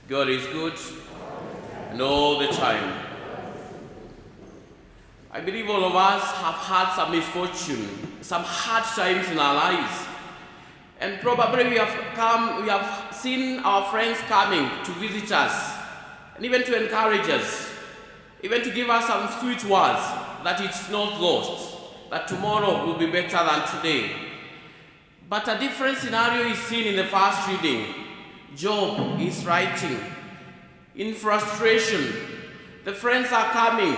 God is good, and all the time. I believe all of us have had some misfortune, some hard times in our lives. And probably we have seen our friends coming to visit us, and even to encourage us, even to give us some sweet words that it's not lost, that tomorrow will be better than today. But a different scenario is seen in the first reading. Job is writing. In frustration, the friends are coming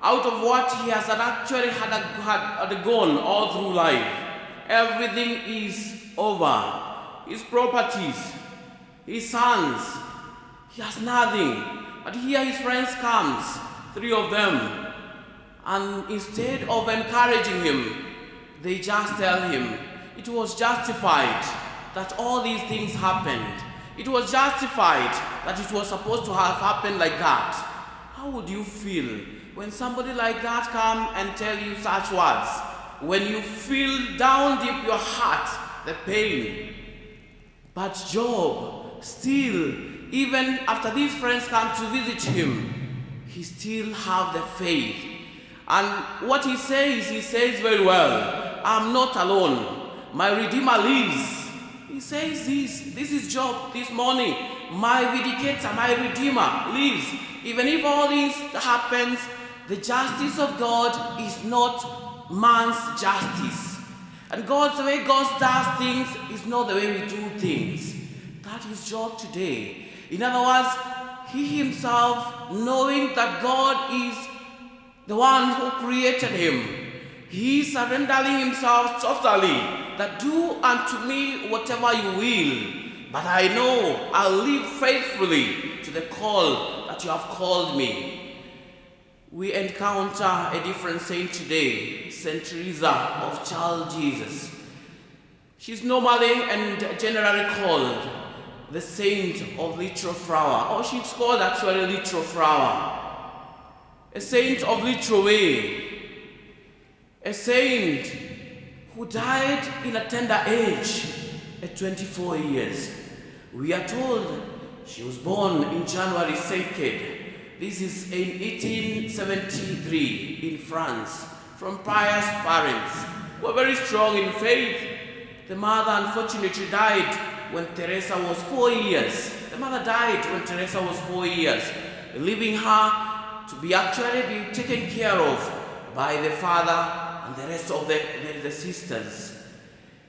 out of what he has actually had gone all through life. Everything is over. His properties, his sons, he has nothing. But here his friends comes, 3 of them, and instead of encouraging him, they just tell him it was justified that all these things happened. It was justified that it was supposed to have happened like that. How would you feel when somebody like that come and tell you such words? When you feel down deep your heart the pain. But Job still, even after these friends come to visit him, he still have the faith. And what he says very well, I'm not alone. My Redeemer lives. He says this is Job this morning. My Vindicator, my Redeemer lives. Even if all this happens, the justice of God is not man's justice. And the way God does things is not the way we do things. That is Job today. In other words, he himself, knowing that God is the one who created him, he is surrendering himself totally, that do unto me whatever you will, but I know I'll live faithfully to the call that you have called me. We encounter a different saint today, Saint Teresa of Child Jesus. She's normally and generally called the Saint of Little Flower, or she's called actually Little Flower. A saint of little way, a saint who died in a tender age at 24 years. We are told she was born in January 2nd. This is in 1873 in France, from pious parents who were very strong in faith. The mother unfortunately died when Teresa was 4 years. The mother died when Teresa was 4 years, leaving her to be taken care of by the father and the rest of the sisters.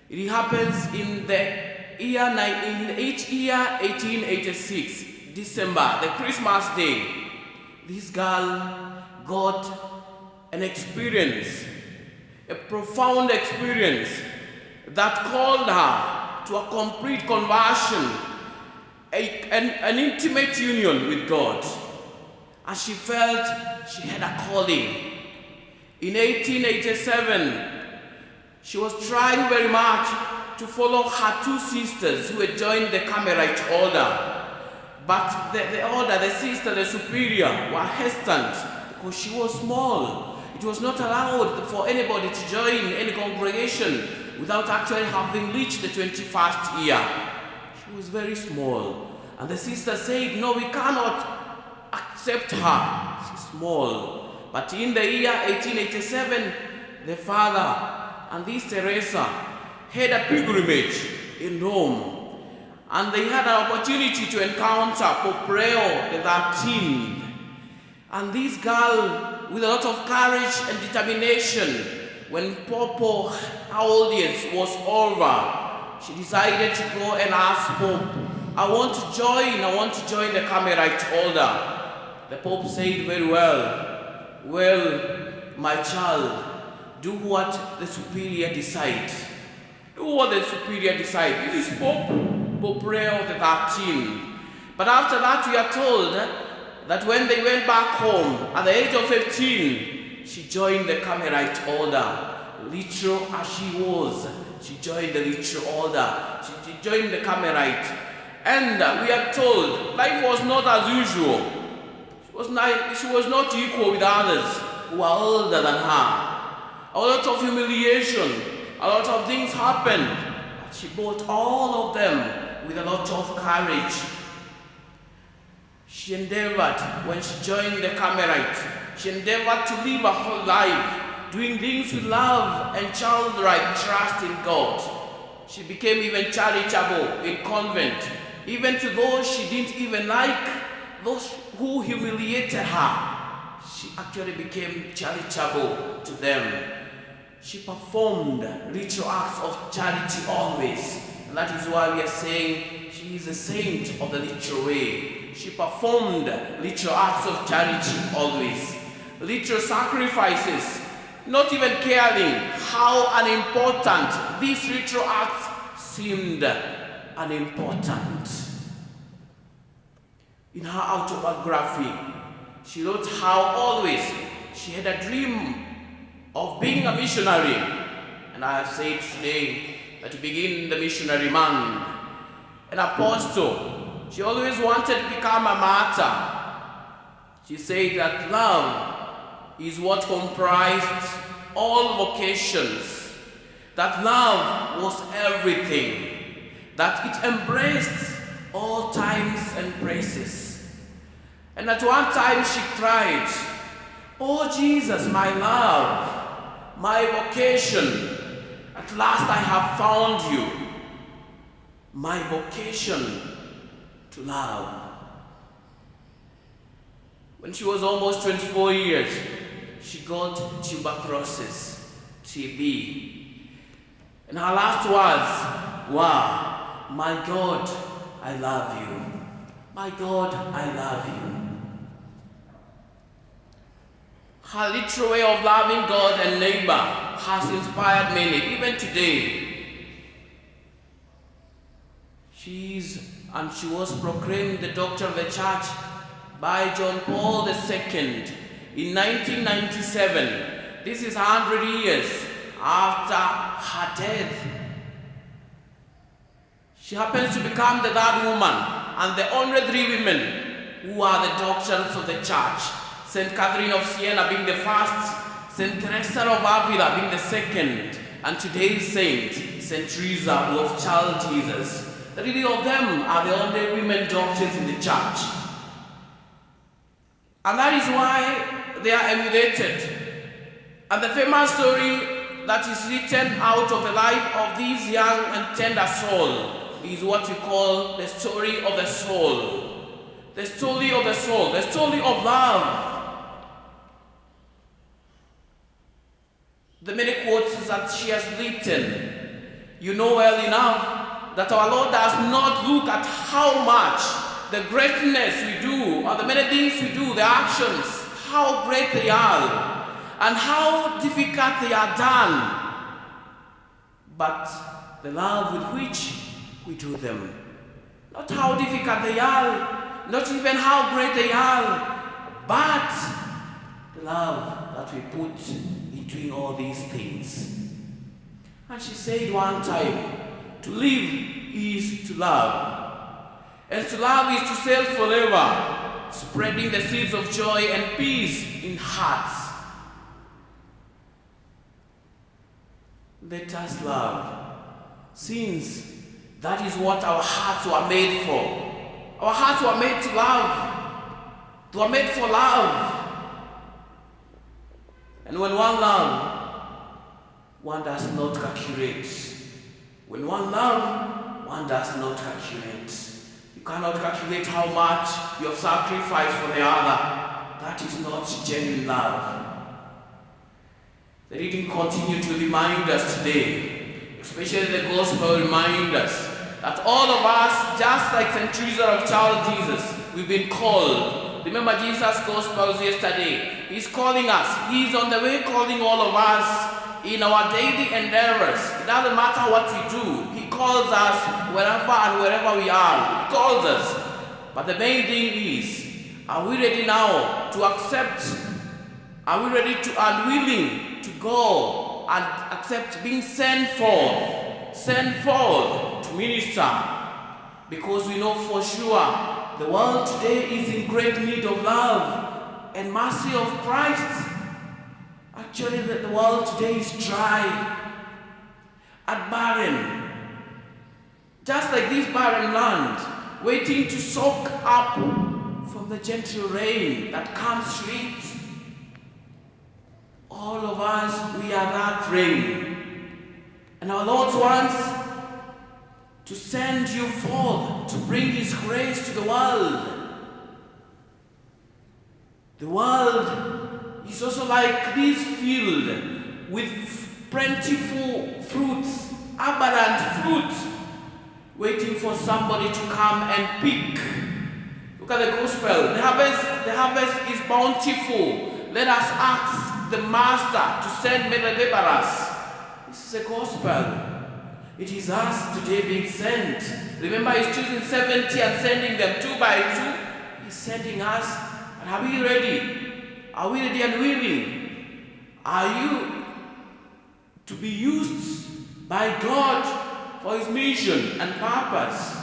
It happens in the year 1886, December, the Christmas day. This girl got an experience, a profound experience that called her to a complete conversion, an intimate union with God. And she felt she had a calling. In 1887, she was trying very much to follow her 2 sisters who had joined the Carmelite order. But the sister, the superior, were hesitant because she was small. It was not allowed for anybody to join any congregation without actually having reached the 21st year. She was very small. And the sister said, no, we cannot accept her. She's small. But in the year 1887, the father and this Teresa had a pilgrimage in Rome. And they had an opportunity to encounter Pope Leo XIII. And this girl, with a lot of courage and determination, when Pope's audience was over, she decided to go and ask Pope, I want to join the Carmelite order. The Pope said very well, my child, do what the superior decides. Do what the superior decides. This is Pope Leo XIII. But after that, we are told that when they went back home, at the age of 15, she joined the Carmelite order. Little as she was, she joined the Little order. She joined the Carmelite. And we are told life was not as usual. She was not equal with others who were older than her. A lot of humiliation, a lot of things happened. But she bore all of them with a lot of courage. She endeavored, when she joined the Carmelites, she endeavored to live a whole life, doing things with love and childlike trust in God. She became even charitable in convent, even to those she didn't even like, those who humiliated her. She actually became charitable to them. She performed ritual acts of charity always. And that is why we are saying she is a saint of the literal way. She performed ritual acts of charity always. Ritual sacrifices, not even caring how unimportant these ritual acts seemed unimportant. In her autobiography, she wrote how always she had a dream of being a missionary. And I have said today that to begin the missionary man, an apostle, she always wanted to become a martyr. She said that love is what comprised all vocations, that love was everything, that it embraced all times and places. And at one time she cried, "Oh Jesus, my love, my vocation, at last I have found you, my vocation to love." When she was almost 24 years, she got tuberculosis, TB. And her last words were, "My God, I love you. My God, I love you." Her literal way of loving God and neighbor has inspired many, even today. She was proclaimed the Doctor of the Church by John Paul II in 1997. This is 100 years after her death. She happens to become the third woman and the only 3 women who are the doctors of the church. St. Catherine of Siena being the first, St. Teresa of Avila being the second, and today's saint, St. Teresa of Child Jesus. The 3 of them are the only women doctors in the church. And that is why they are emulated. And the famous story that is written out of the life of this young and tender soul is what we call the story of the soul. The story of the soul, the story of love. The many quotes that she has written, you know well enough that our Lord does not look at how much the greatness we do, or the many things we do, the actions, how great they are, and how difficult they are done, but the love with which we do them. Not how difficult they are, not even how great they are, but the love that we put in doing all these things. And she said one time, to live is to love. And to love is to sail forever, spreading the seeds of joy and peace in hearts. Let us love, since that is what our hearts were made for. Our hearts were made to love. They were made for love. And when one loves, one does not calculate. When one loves, one does not calculate. You cannot calculate how much you have sacrificed for the other. That is not genuine love. The reading continues to remind us today, especially the gospel reminds us, that all of us, just like St. Teresa of Child Jesus, we've been called. Remember Jesus' gospels yesterday. He's calling us. He's on the way calling all of us in our daily endeavors. It doesn't matter what we do. He calls us wherever and wherever we are. He calls us. But the main thing is, are we ready now to accept? Are we ready to and willing to go and accept being sent forth to minister? Because we know for sure the world today is in great need of love and mercy of Christ. Actually, the world today is dry and barren. Just like this barren land, waiting to soak up from the gentle rain that comes straight. All of us, we are that rain. And our Lord wants to send you forth to bring His grace to the world. The world is also like this field with plentiful fruits, abundant fruit, waiting for somebody to come and pick. Look at the gospel. The harvest is bountiful. Let us ask the Master to send many laborers. This is a gospel. It is us today being sent. Remember, He's choosing 70 and sending them 2 by 2. He's sending us. But are we ready? Are we ready and willing? Are you to be used by God for His mission and purpose?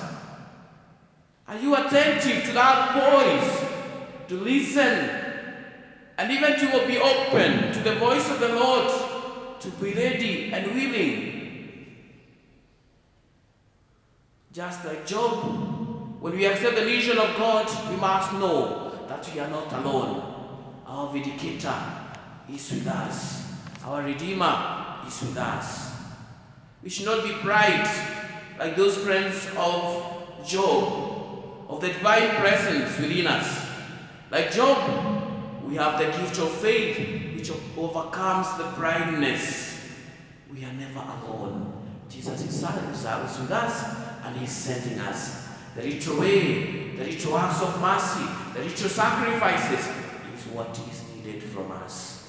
Are you attentive to that voice, to listen, and even to be open to the voice of the Lord, to be ready and willing? Just like Job, when we accept the mission of God, we must know that we are not alone. Our Vindicator is with us. Our Redeemer is with us. We should not be pride like those friends of Job, of the divine presence within us. Like Job, we have the gift of faith which overcomes the blindness. We are never alone. Jesus is with us, and He's sending us. The ritual way, the ritual acts of mercy, the ritual sacrifices is what is needed from us.